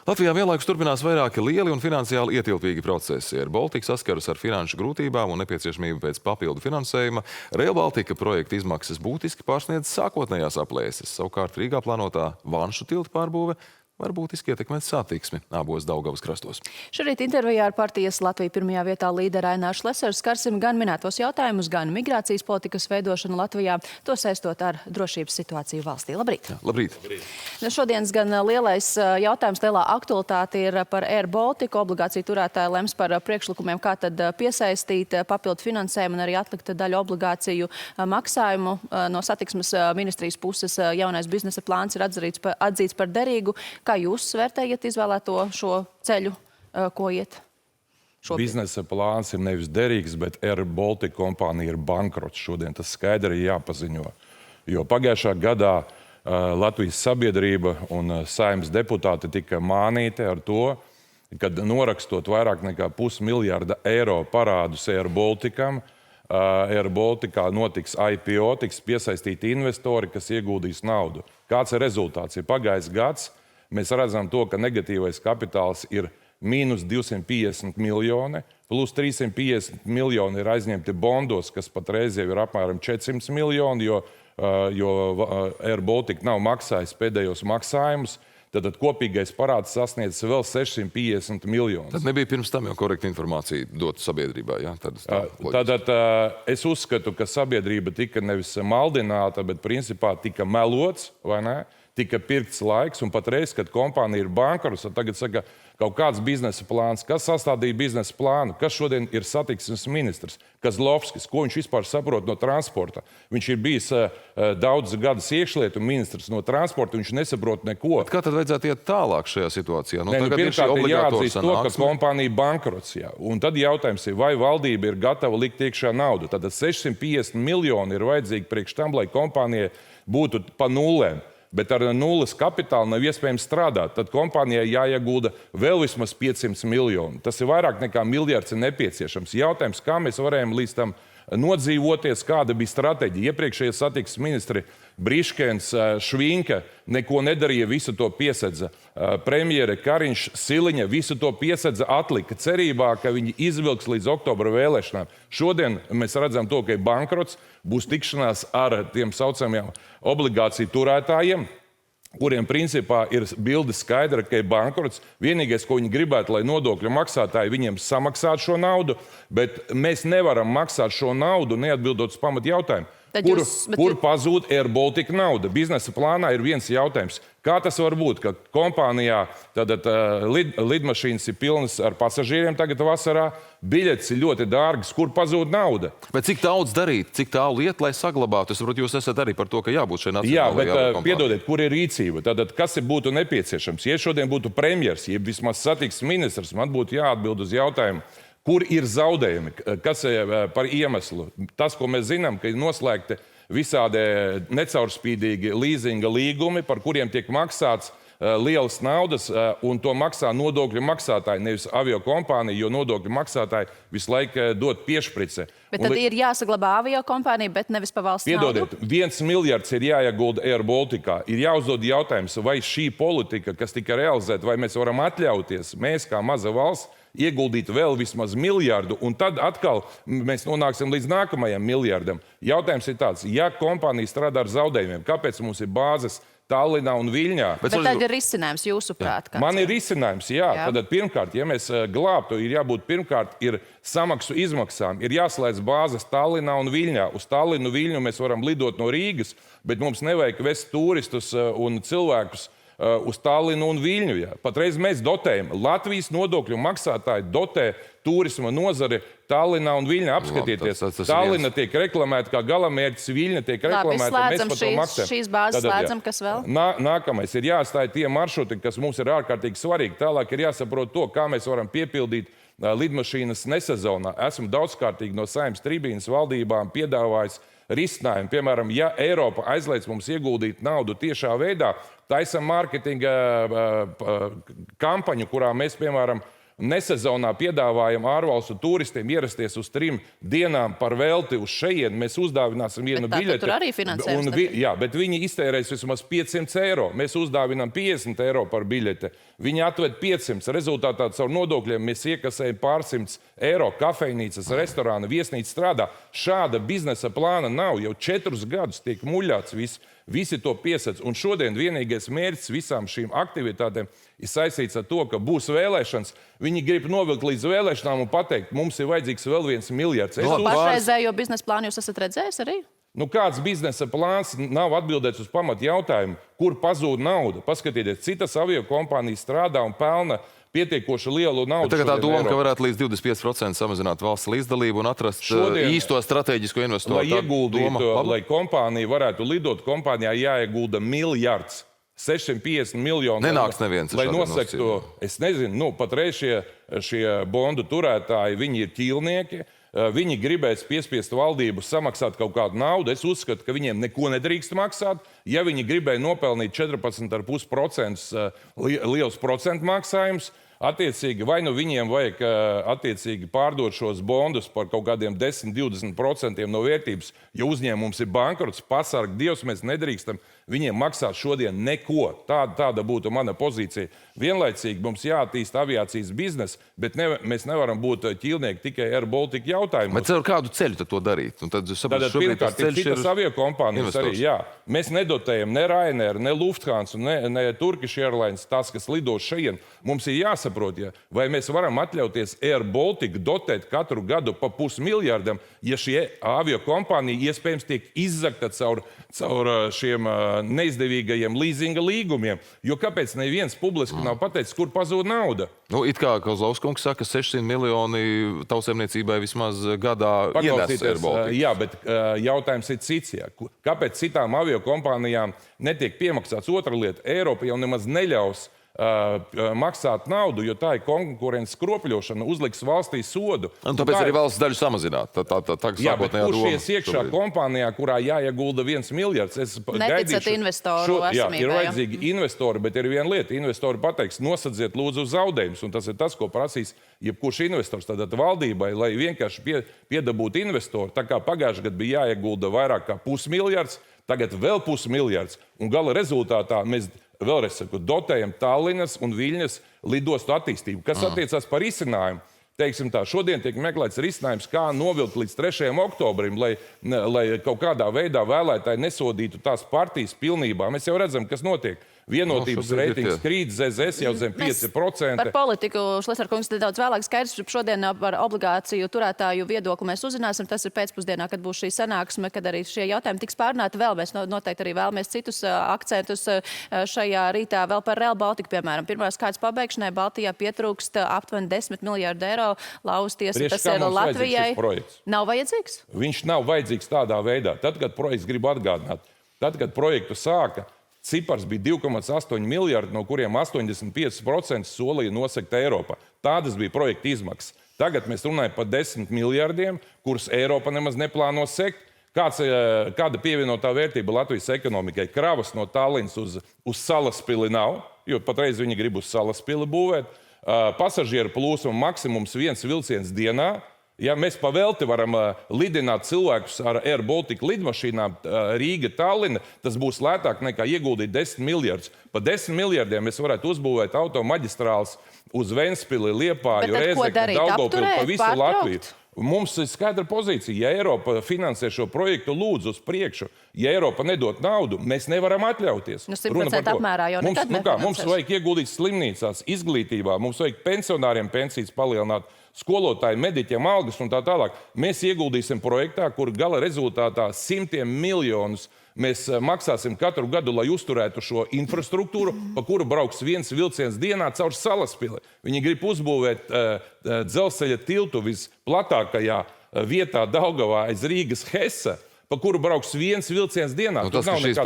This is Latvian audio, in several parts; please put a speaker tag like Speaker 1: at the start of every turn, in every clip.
Speaker 1: Latvijā vienlaikus turpinās vairāki lieli un finansiāli ietilpīgi procesi. Air Baltica saskaras ar finanšu grūtībām un nepieciešamību pēc papildu finansējuma. Rail Baltica projekta izmaksas būtiski pārsniedz sākotnējās aplēses. Savukārt Rīgā plānotā Vanšu tilta pārbūve var būtiski ietekmēt satiksmi abos Daugavas krastos.
Speaker 2: Šorīt intervijā ar partijas Latviju pirmajā vietā līdera Ainārs Šlesers skarsim gan minētos jautājumus, gan migrācijas politikas veidošanu Latvijā, to saistot ar drošības situāciju valstī. Labrīt!
Speaker 1: Jā, labrīt!
Speaker 2: Šodienas gan lielais jautājums, lielā aktualitāte ir par Air Baltica. Obligāciju turētāji lems par priekšlikumiem, kā tad piesaistīt papildu finansējumu un arī atlikt daļu obligāciju maksājumu. No satiksmes ministrijas puses jaunais biznesa plāns ir atzīts par derīgu. Kā jūs vērtējat izvēlēto šo ceļu, ko iet?
Speaker 3: Biznesa plāns ir nevis derīgs, bet Air Baltica kompānija ir bankrots. Šodien tas skaidri jāpaziņo. Jo pagājušā gadā Latvijas sabiedrība un Saeimas deputāti tika mānīti ar to, kad norakstot vairāk nekā $500 miljārda eiro parādus Air Balticam, Air Baltica notiks IPO, tiks piesaistīti investori, kas ieguldīs naudu. Kāds ir rezultāts? Ir pagājis gads. Mēs redzam to, ka negatīvais kapitāls ir mīnus 250 miljoni, plus 350 miljoni ir aizņemti bondos, kas patreiz jau ir apmēram 400 miljoni, jo Air Baltica nav maksājis pēdējos maksājumus. Tad kopīgais parāds sasniedz vēl 650 miljonus.
Speaker 1: Tad nebija pirms tam jau korekta informācija dot sabiedrībā, jā?
Speaker 3: Tātad es uzskatu, ka sabiedrība tika nevis maldināta, bet principā tika melots, vai ne? Tika pirkts laiks, un patreiz, kad kompānija ir bankrots, tagad saka, kaut kāds biznesa plāns. Kas sastādīja biznesa plānu? Kas šodien ir satiksmes ministrs? Kazlovskis, ko viņš vispār saprot no transporta? Viņš ir bijis daudz gadus iekšlietu ministrs no transporta, viņš nesaprot neko.
Speaker 1: Bet kā tad vajadzētu iet tālāk šajā situācijā?
Speaker 3: Pirmkārt ir jāatzīst to, ka kompānija bankrots. Jā. Un tad jautājums ir, vai valdība ir gatava likt iekšā naudu? Tad 650 miljoni ir vajadzīgi priekš tam, lai kompānija būtu pa nulēm. Bet ar nulles kapitālu nav iespējams strādāt. Tad kompānijai jāiegulda vēl vismaz 500 miljoni. Tas ir vairāk nekā miljards ir nepieciešams. Jautājums, kā mēs varējām līdz tam nodzīvoties, kāda bija stratēģija. Iepriekšējie satiksmes ministri Briškens, Švinka neko nedarīja, visu to piesedza. Premjere Kariņš, Siliņa visu to piesedza, atlika cerībā, ka viņi izvilks līdz oktobra vēlēšanām. Šodien mēs redzam to, ka ir bankrots, būs tikšanās ar tiem saucamajiem obligāciju turētājiem, kuriem principā ir bilde skaidra, ka ir bankrots. Vienīgais, ko viņi gribētu, lai nodokļu maksātāji viņiem samaksātu šo naudu, bet mēs nevaram maksāt šo naudu, neatbildot uz pamat jautājumu. Kur pazūd Air Baltica nauda? Biznesa plānā ir viens jautājums. Kā tas var būt, ka kompānijā lidmašīnas ir pilnas ar pasažieriem tagad vasarā, biļetes ir ļoti dārgas, kur pazūd nauda?
Speaker 1: Bet cik daudz darīt, cik tālu iet, lai saglabātu? Es saprotu, jūs esat arī par to, ka jābūt šai nacionālajai
Speaker 3: kompānijai. Piedodiet, kur ir rīcība? Tātad, kas būtu nepieciešams? Ja šodien būtu premjers, ja vismaz satiksmes ministrs, man būtu jāatbild uz jautājumu, kur ir zaudējumi, kas ir par iemeslu? Tas, ko mēs zinām, ka ir noslēgti visādi necaurspīdīgi līzinga līgumi, par kuriem tiek maksāts lielas naudas, un to maksā nodokļu maksātāji, nevis aviokompānija, jo nodokļu maksātāji visu laiku dod piešprice.
Speaker 2: Bet tad ir jāsaglabā aviokompānija, bet nevis pa valsts naudu?
Speaker 3: Piedodiet, 1 miljards ir jāiegulda Air Baltica. Ir jāuzdod jautājums, vai šī politika, kas tika realizēta, vai mēs varam atļauties, mēs kā maza valsts, ieguldīt vēl vismaz miljardu, un tad atkal mēs nonāksim līdz nākamajam miljardam. Jautājums ir tāds, ja kompānija strādā ar zaudējumiem, kāpēc mums ir bāzes Tallinā un Viļņā?
Speaker 2: Bet tad ir risinājums jūsuprāt?
Speaker 3: Man ir risinājums, jā. Tad pirmkārt, ja mēs glābtu, ir jābūt pirmkārt ir samaksu izmaksām. Ir jāslēdz bāzes Tallinā un Viļņā. Uz Tallinu Viļņu mēs varam lidot no Rīgas, bet mums nevajag vest turistus un cilvēkus uz Tallinu un Viļņu. Jā. Patreiz mēs dotējam. Latvijas nodokļu maksātāji dotē turisma nozari Tallinā un Viļņā. Apskatieties, Tallina tiek reklamēta kā galamērķis, Viļņa tiek reklamēta, mēs par to maksājam.
Speaker 2: Šīs bāzes slēdzam, kas vēl?
Speaker 3: Nākamais ir jāstāja tie maršruti, kas mums ir ārkārtīgi svarīgi. Tālāk ir jāsaprot to, kā mēs varam piepildīt lidmašīnas nesezonā. Esmu daudzkārtīgi no Saeimas tribīnas valdībām piedāvājis risinājumu. Piemēram, ja Eiropa aizliedz mums ieguldīt naudu tiešā veidā, taisam mārketinga kampaņu, kurā mēs, piemēram, nesezonā piedāvājam ārvalstu turistiem ierasties uz 3 dienām par velti uz šejienu. Mēs uzdāvināsim vienu biļeti.
Speaker 2: Tur arī finansējums.
Speaker 3: Jā, bet viņi iztērēs vismaz 500 eiro. Mēs uzdāvinām 50 eiro par biļeti. Viņi atved 500. Rezultātā caur nodokļiem mēs iekasējam pārsimts eiro. Kafejnīcas, restorāna, viesnīca strādā. Šāda biznesa plāna nav. Jau 4 gadus tiek muļāts viss. Visi to piesac. Un šodien vienīgais mērķis visām šīm aktivitātēm ir saistīts ar to, ka būs vēlēšanas. Viņi grib novilkt līdz vēlēšanām un pateikt, mums ir vajadzīgs vēl 1 miljards.
Speaker 2: Pašreizējo biznesa plānu jūs esat redzējis arī?
Speaker 3: Kāds biznesa plāns nav atbildēts uz pamatu jautājumu, kur pazūd nauda? Paskatieties, citas aviokompānijas strādā un pelna pietiekoši lielu naudu.
Speaker 1: Tagad tā doma, ka varētu līdz 25% samazināt valsts līdzdalību un atrast īsto strateģisko investoru.
Speaker 3: Lai ieguldītu, lai kompānija varētu lidot, kompānijā jāiegulda miljards. 650 miljoni.
Speaker 1: Nenāks neviens.
Speaker 3: Lai nosaktu, es nezinu, patreiz šie bondu turētāji, viņi ir ķīlnieki. Viņi gribēs piespiest valdību samaksāt kaut kādu naudu. Es uzskatu, ka viņiem neko nedrīkst maksāt. Ja viņi gribēja nopelnīt 14,5% liels procentu maksājums, attiecīgi, vai nu viņiem vajag attiecīgi pārdot šos bondus par kaut kādiem 10-20% no vērtības, ja uzņēmums ir bankrots, pasarg Dievs, mēs nedrīkstam viņiem maksāt šodien neko. Tāda būtu mana pozīcija. Vienlaicīgi mums jāattīst aviācijas biznesa, bet mēs nevaram būt ķīlnieki tikai Air Baltica jautājumos.
Speaker 1: Bet ar kādu ceļu tad to darīt?
Speaker 3: Tad pirmkārt, ir citas aviokompānijas arī, jā. Mēs nedotējam ne Ryanair, ne Lufthansa, ne Turkish Airlines, tās, kas lido šeit. Mums ir jāsaprot, vai mēs varam atļauties Air Baltica dotēt katru gadu pa $500 miljardam, ja šie aviokompānija iespējams tiek izzagta caur šiem neizdevīgajiem līzinga līgumiem. Jo kāpēc neviens publiski nav pateicis, kur pazūd nauda?
Speaker 1: It kā Kozlovskungs saka, 600 miljoni tautsēmniecībai vismaz gadā ienes Air Baltica.
Speaker 3: Jā, bet jautājums ir cits. Kāpēc citām aviokompānijām netiek piemaksāts? Otra lieta, Eiropa jau nemaz neļaus maksāt naudu, jo tā ir konkurences kropļošana, uzliks valstī sodu.
Speaker 1: Un tāpēc arī valsts daļu samazināt.
Speaker 3: Jā, bet kurš ies iekšā kompānijā, kurā jāiegulda 1 miljards?
Speaker 2: Neticat investoru esamībai.
Speaker 3: Ir vajadzīgi investori, bet ir viena lieta. Investori pateiks, nosadziet lūdzu zaudējumus, un tas ir tas, ko prasīs jebkurš investors. Tātad valdībai, lai vienkārši piedabūtu investoru, tā kā pagājušajā gadā bija jāiegulda vairāk kā $500 miljards, tagad vēl $500 miljards, un gala rezultātā mēs vēlreiz saku, dotējam Tallinas un Viļņas lidostu attīstību. Kas attiecās par risinājumu? Teiksim tā, šodien tiek meklēts risinājums, kā novilkt līdz 3. oktobrim, lai kaut kādā veidā vēlētāji nesodītu tās partijas pilnībā. Mēs jau redzam, kas notiek. Vienotības reitings krīt, ZZS jau zem 5%.
Speaker 2: Par politiku, Šlesnerkungs, nedaudz vēlāk skaidrs. Šodien par obligāciju turētāju viedokli mēs uzzināsim. Tas ir pēcpusdienā, kad būs šī sanāksme, kad arī šie jautājumi tiks pārunāti. Vēl mēs noteikti arī vēlamies citus akcentus šajā rītā. Vēl par Rail Baltica, piemēram. Pirmās kārtas pabeigšanai Baltijā pietrūkst aptuveni 10 miljārdu eiro. Lauvas tiesa, tas ir Latvijai. Nav vajadzīgs?
Speaker 3: Viņš nav vajadzīgs tādā veidā. Tad, kad projekts gribu atgādināt, tad, kad projektu sāka, cipars bija 2,8 miljardi, no kuriem 85% solīja nosegt Eiropā. Tādas bija projekta izmaksas. Tagad mēs runājam par 10 miljardiem, kurus Eiropa nemaz neplāno sekt. Kāda pievienotā vērtība Latvijas ekonomikai? Kravas no Tallinas uz Salaspili nav, jo patreiz viņi grib uz Salaspili būvēt. Pasažieru plūsma maksimums 1 vilciens dienā. Ja mēs pa velti varam lidināt cilvēkus ar Air Baltica lidmašīnām Rīga, Tallina, tas būs lētāk nekā ieguldīt 10 miljardus. Pa 10 miljardiem mēs varētu uzbūvēt automaģistrāles uz Ventspili, Liepāju, Rēzekni, Daugavpili, pa visu Latviju. Mums ir skaidra pozīcija. Ja Eiropa finansē šo projektu, lūdzu uz priekšu. Ja Eiropa nedod naudu, mēs nevaram atļauties.
Speaker 2: 100% apmērā jau nekad nefinansēs.
Speaker 3: Mums vajag ieguldīt slimnīcās, izglītībā, mums vajag pensionāriem pensijas palielināt, skolotāju, mediķiem algas un tā tālāk. Mēs ieguldīsim projektā, kur gala rezultātā simtiem miljonus mēs maksāsim katru gadu, lai uzturētu šo infrastruktūru, pa kuru brauks 1 vilciens dienā caur Salaspili. Viņi grib uzbūvēt dzelzceļa tiltu visplatākajā vietā Daugavā aiz Rīgas Hesa, pa kuru brauks 1 vilciens dienā.
Speaker 1: Tas, ka šīs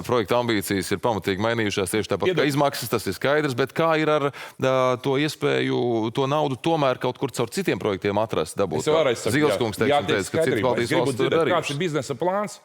Speaker 1: projekta ambīcijas ir pamatīgi mainījušās tieši tāpat kā izmaksas, tas ir skaidrs, bet kā ir ar to iespēju, to naudu tomēr kaut kur caur citiem projektiem atrast, dabūt? Zilskungs teica, ka cits Baltijas valsts to darījuši.
Speaker 3: Kāds ir biznesa plāns?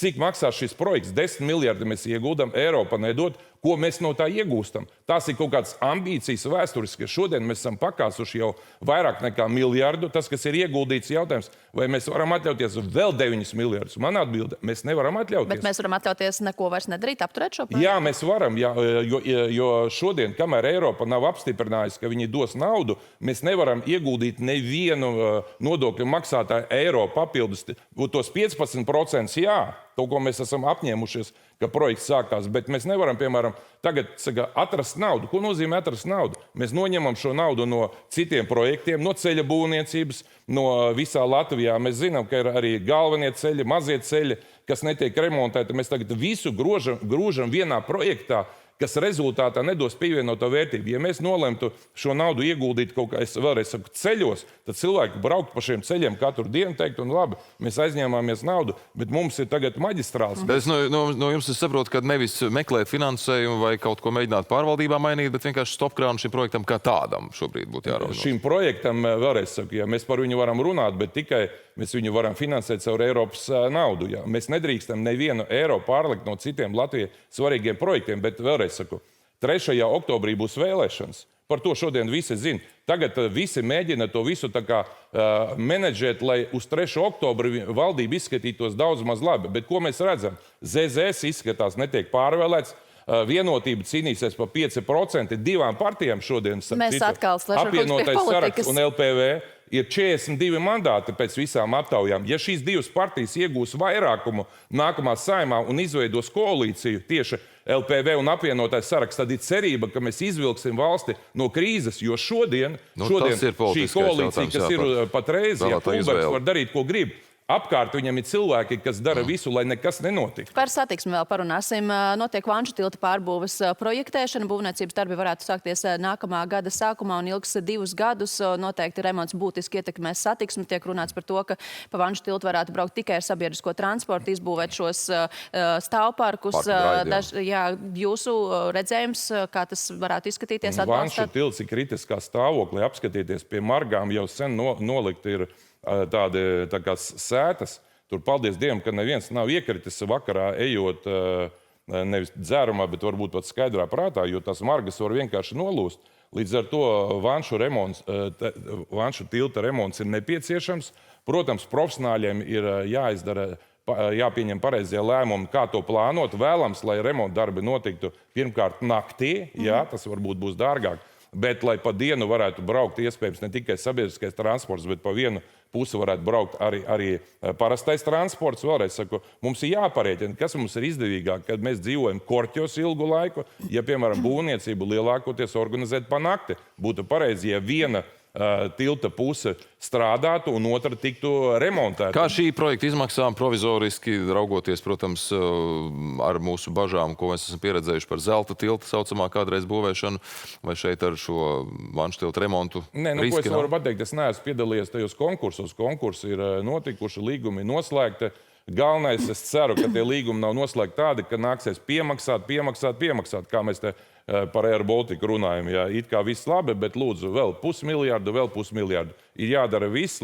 Speaker 3: Cik maksā šis projekts? 10 miljardi mēs ieguldam, Eiropa nedod. Ko mēs no tā iegūstam? Tās ir kaut kādas ambīcijas vēsturiski, ka šodien mēs esam pakāsuši jau vairāk nekā miljardu. Tas, kas ir ieguldīts jautājums, vai mēs varam atļauties vēl 9 miljardus? Man atbilde, mēs nevaram atļauties.
Speaker 2: Bet mēs varam atļauties neko vairs nedarīt, apturēt šo projektu?
Speaker 3: Jā, mēs varam, jo šodien, kamēr Eiropa nav apstiprinājusi, ka viņi dos naudu, mēs nevaram ieguldīt nevienu nodokļu maksātāju eiro papildus. Tos 15% jā, to, ko mēs esam apņēmušies, ka projekts sākās, bet mēs nevaram, piemēram, tagad atrast naudu. Ko nozīmē atrast naudu? Mēs noņemam šo naudu no citiem projektiem, no ceļa būvniecības, no visā Latvijā. Mēs zinām, ka ir arī galvenie ceļi, mazie ceļi, kas netiek remontēti. Mēs tagad visu grūžam vienā projektā, kas rezultātā nedos pievienoto vērtību. Ja mēs nolemtu šo naudu ieguldīt kaut kā, es vēlreiz saku, ceļos, tad cilvēki brauktu pa šiem ceļiem katru dienu, teikt, un labi, mēs aizņēmāmies naudu, bet mums ir tagad maģistrāls.
Speaker 1: Bet no jums es saprotu, ka nevis meklēt finansējumu vai kaut ko mēģināt pārvaldībā mainīt, bet vienkārši stopkrānu šim projektam kā tādam šobrīd būtu jārunā.
Speaker 3: Šim projektam, vēlreiz saku, ja mēs par viņu varam runāt, bet tikai mēs viņu varam finansēt caur Eiropas naudu. Jā. Mēs nedrīkstam nevienu eiro pārlikt no citiem Latvijai svarīgiem projektiem, bet vēlreiz saku, 3. oktobrī būs vēlēšanas. Par to šodien visi zina. Tagad visi mēģina to visu tā kā menedžēt, lai uz 3. oktobri valdība izskatītos daudz maz labi. Bet ko mēs redzam? ZZS izskatās netiek pārvēlēts. Vienotība cīnīsies par 5%. Divām partijām šodien apvienotais saraksts un LPV ir 42 mandāti pēc visām aptaujām. Ja šīs divas partijas iegūs vairākumu nākamā Saeimā un izveidos koalīciju tieši LPV un apvienotais saraksts, tad ir cerība, ka mēs izvilksim valsti no krīzes, jo šodien šī koalīcija, kas ir patreiz, ja Kulbergs var darīt, ko grib, apkārt viņam ir cilvēki, kas dara visu, lai nekas nenotiktu.
Speaker 2: Par satiksmi vēl parunāsim. Notiek Vanšu tilta pārbūves projektēšana. Būvniecības darbi varētu sākties nākamā gada sākumā un ilgs 2 gadus. Noteikti remonts būtiski ietekmēs satiksmi. Tiek runāts par to, ka pa Vanšu tiltu varētu braukt tikai ar sabiedrisko transportu, izbūvēt šos stāvparkus. Jūsu redzējums, kā tas varētu izskatīties?
Speaker 3: Vanšu tilts ir kritiskā stāvoklī. Apskatieties, pie Margām jau sen nolikt ir tādi tā kā sētas. Tur paldies Dievam, ka neviens nav iekritis vakarā ejot nevis dzērumā, bet varbūt pat skaidrā prātā, jo tās margas var vienkārši nolūst. Līdz ar to Vanšu tilta remonts ir nepieciešams. Protams, profesionāļiem ir jāpieņem pareizie lēmumi, kā to plānot. Vēlams, lai remonta darbi notiktu pirmkārt naktī, jā, tas varbūt būs dārgāk. Bet, lai pa dienu varētu braukt, iespējams, ne tikai sabiedriskais transports, bet pa vienu pusi varētu braukt arī parastais transports. Vēlreiz saku, mums ir jāparēķina, kas mums ir izdevīgāk, kad mēs dzīvojam korķos ilgu laiku, ja, piemēram, būvniecību lielākoties organizēt pa nakti. Būtu pareizi, ja viena tilta puse strādātu un otra tiktu remontēta.
Speaker 1: Kā šī projekta izmaksām provizoriski, raugoties, protams, ar mūsu bažām, ko mēs esam pieredzējuši par zelta tilta saucamā kādreiz būvēšanu, vai šeit ar šo Vanšu tilta remontu riski?
Speaker 3: Ko es varu pateikt, es neesmu piedalījies tajos konkursos. Konkursi ir notikuši, līgumi noslēgti. Galvenais, es ceru, ka tie līgumi nav noslēgti tādi, ka nāksies piemaksāt, kā mēs te par Air Baltica runājam. Jā, it kā viss labi, bet lūdzu vēl pusmiljardu. Ir jādara viss,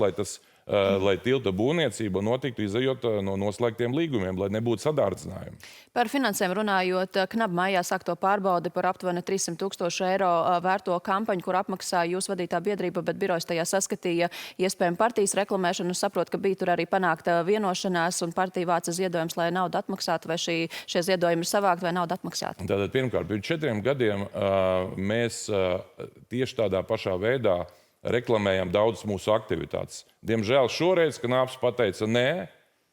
Speaker 3: lai tilta būvniecība notiktu izejot no noslēgtiem līgumiem, lai nebūtu sadārdzinājumi.
Speaker 2: Par finansēm runājot, knap maijā sākto pārbaudi par aptuveni 300 000 eiro vērto kampaņu, kur apmaksāja jūs vadītā biedrība, bet birojs tajā saskatīja iespējami partijas reklamēšanu. Saprot, ka bija tur arī panākta vienošanās un partija vāca ziedojums, lai naudu atmaksātu, vai šie ziedojumi ir savākti vai naudu atmaksātu?
Speaker 3: Tātad pirmkārt, pirms 4 gadiem mēs tieši tādā pašā veidā reklamējam daudzas mūsu aktivitātes. Diemžēl šoreiz Knāps pateica, nē,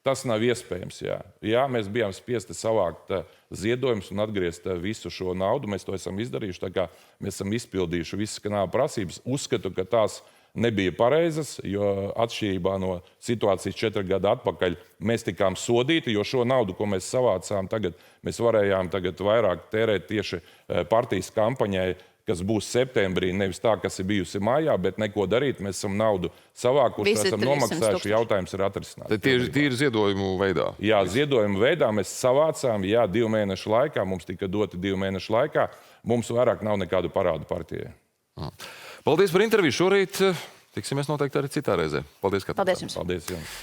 Speaker 3: tas nav iespējams. Jā, mēs bijām spiesti savākt ziedojumus un atgriezt visu šo naudu. Mēs to esam izdarījuši, tā kā mēs esam izpildījuši visas Knāpa prasības. Uzskatu, ka tās nebija pareizas, jo atšķirībā no situācijas 4 gadu atpakaļ mēs tikām sodīti, jo šo naudu, ko mēs savācām tagad, mēs varējām tagad vairāk tērēt tieši partijas kampaņai, kas būs septembrī, nevis tā, kas ir bijusi mājā, bet neko darīt. Mēs esam naudu savākuši, esam nomaksājuši, jautājums ir atrisināts.
Speaker 1: Tīri ziedojumu veidā?
Speaker 3: Jā, ziedojumu veidā mēs savācām, 2 mēnešu laikā, mums tika doti 2 mēnešu laikā, mums vairāk nav nekādu parādu partijai.
Speaker 1: Paldies par interviju šorīt. Tiksimies noteikti arī citā reizē. Paldies, ka
Speaker 2: Paldies jums.
Speaker 3: Paldies jums.